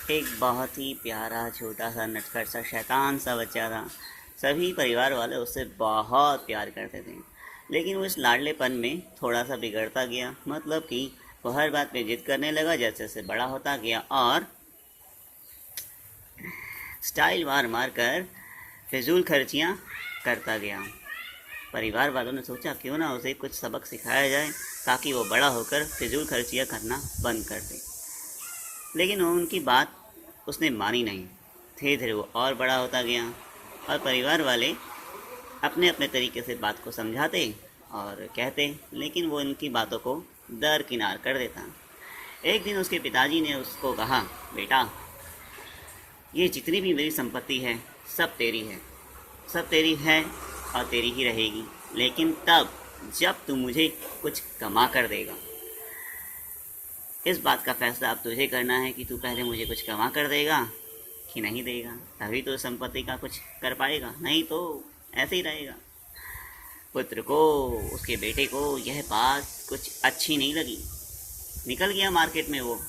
एक बहुत ही प्यारा छोटा सा नटखट सा शैतान सा बच्चा था। सभी परिवार वाले उससे बहुत प्यार करते थे, लेकिन वो इस लाडलेपन में थोड़ा सा बिगड़ता गया। मतलब कि वो हर बात पे जिद करने लगा। जैसे जैसे बड़ा होता गया और स्टाइल मार मार कर फिजूल खर्चियाँ करता गया। परिवार वालों ने सोचा क्यों ना उसे कुछ सबक सिखाया जाए ताकि वो बड़ा होकर फिजूल खर्चियाँ करना बंद कर दे। लेकिन उनकी बात उसने मानी नहीं। धीरे धीरे वो और बड़ा होता गया और परिवार वाले अपने अपने तरीके से बात को समझाते और कहते, लेकिन वो इनकी बातों को दरकिनार कर देता। एक दिन उसके पिताजी ने उसको कहा, बेटा, ये जितनी भी मेरी संपत्ति है सब तेरी है, सब तेरी है और तेरी ही रहेगी, लेकिन तब जब तू मुझे कुछ कमा कर देगा। इस बात का फैसला अब तुझे करना है कि तू पहले मुझे कुछ कमा कर देगा कि नहीं देगा। तभी तो संपत्ति का कुछ कर पाएगा, नहीं तो ऐसे ही रहेगा। पुत्र को, उसके बेटे को यह बात कुछ अच्छी नहीं लगी। निकल गया मार्केट में। वो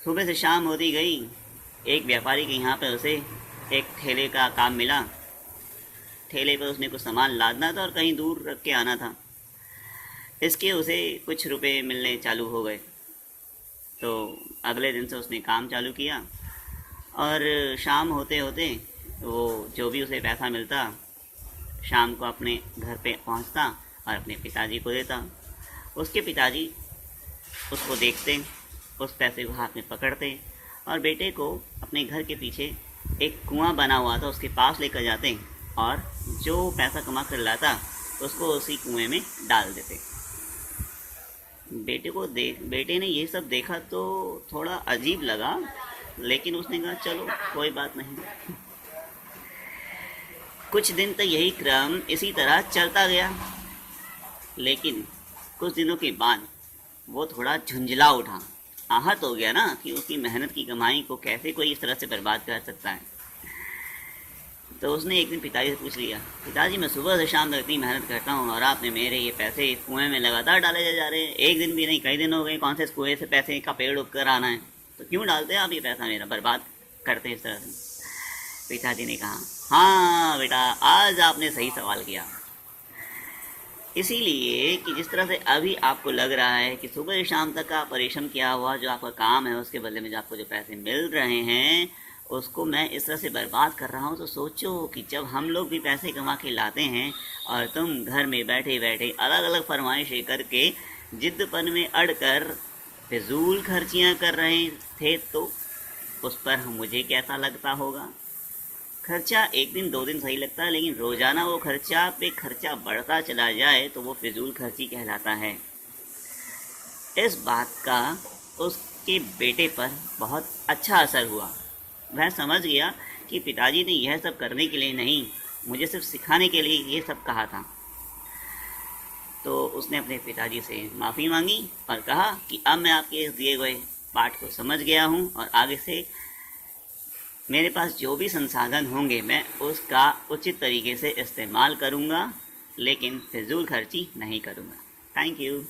सुबह से शाम होती गई। एक व्यापारी के यहाँ पे उसे एक ठेले का काम मिला। ठेले पर उसने कुछ सामान लादना था और कहीं दूर रख के आना था। इसके उसे कुछ रुपए मिलने चालू हो गए। तो अगले दिन से उसने काम चालू किया और शाम होते होते वो जो भी उसे पैसा मिलता शाम को अपने घर पे पहुंचता और अपने पिताजी को देता। उसके पिताजी उसको देखते, उस पैसे को हाथ में पकड़ते और बेटे को अपने घर के पीछे एक कुआं बना हुआ था उसके पास लेकर जाते और जो पैसा कमा कर लाता उसको उसी कुएं में डाल देते। बेटे ने ये सब देखा तो थोड़ा अजीब लगा, लेकिन उसने कहा चलो कोई बात नहीं। कुछ दिन तक यही क्रम इसी तरह चलता गया, लेकिन कुछ दिनों के बाद वो थोड़ा झुंझला उठा। आहत हो गया ना कि उसकी मेहनत की कमाई को कैसे कोई इस तरह से बर्बाद कर सकता है। तो उसने एक दिन पिताजी से पूछ लिया, पिताजी, मैं सुबह से शाम तक इतनी मेहनत करता हूँ और आपने मेरे ये पैसे इस कुएं में लगातार डाले जा रहे हैं। एक दिन भी नहीं, कई दिन हो गए। कौन से इस कुएं से पैसे का पेड़ उग कर आना है, तो क्यों डालते हैं आप ये पैसा मेरा, बर्बाद करते हैं इस तरह से। पिताजी ने कहा, हाँ बेटा, आज आपने सही सवाल किया। इसीलिए कि जिस तरह से अभी आपको लग रहा है कि सुबह से शाम तक का परिश्रम किया हुआ जो आपका काम है उसके बदले में जो आपको जो पैसे मिल रहे हैं उसको मैं इस तरह से बर्बाद कर रहा हूँ, तो सोचो कि जब हम लोग भी पैसे कमा के लाते हैं और तुम घर में बैठे बैठे अलग अलग फरमाइशें करके जिद्दपन में अड़ कर फिजूल खर्चियाँ कर रहे थे, तो उस पर मुझे कैसा लगता होगा। खर्चा एक दिन दो दिन सही लगता है, लेकिन रोज़ाना वो खर्चा पे खर्चा बढ़ता चला जाए तो वो फिजूल खर्ची कहलाता है। इस बात का उसके बेटे पर बहुत अच्छा असर हुआ। वह समझ गया कि पिताजी ने यह सब करने के लिए नहीं, मुझे सिर्फ सिखाने के लिए ये सब कहा था। तो उसने अपने पिताजी से माफ़ी मांगी और कहा कि अब मैं आपके इस दिए गए पाठ को समझ गया हूँ और आगे से मेरे पास जो भी संसाधन होंगे मैं उसका उचित तरीके से इस्तेमाल करूँगा, लेकिन फिजूल खर्ची नहीं करूँगा। Thank you.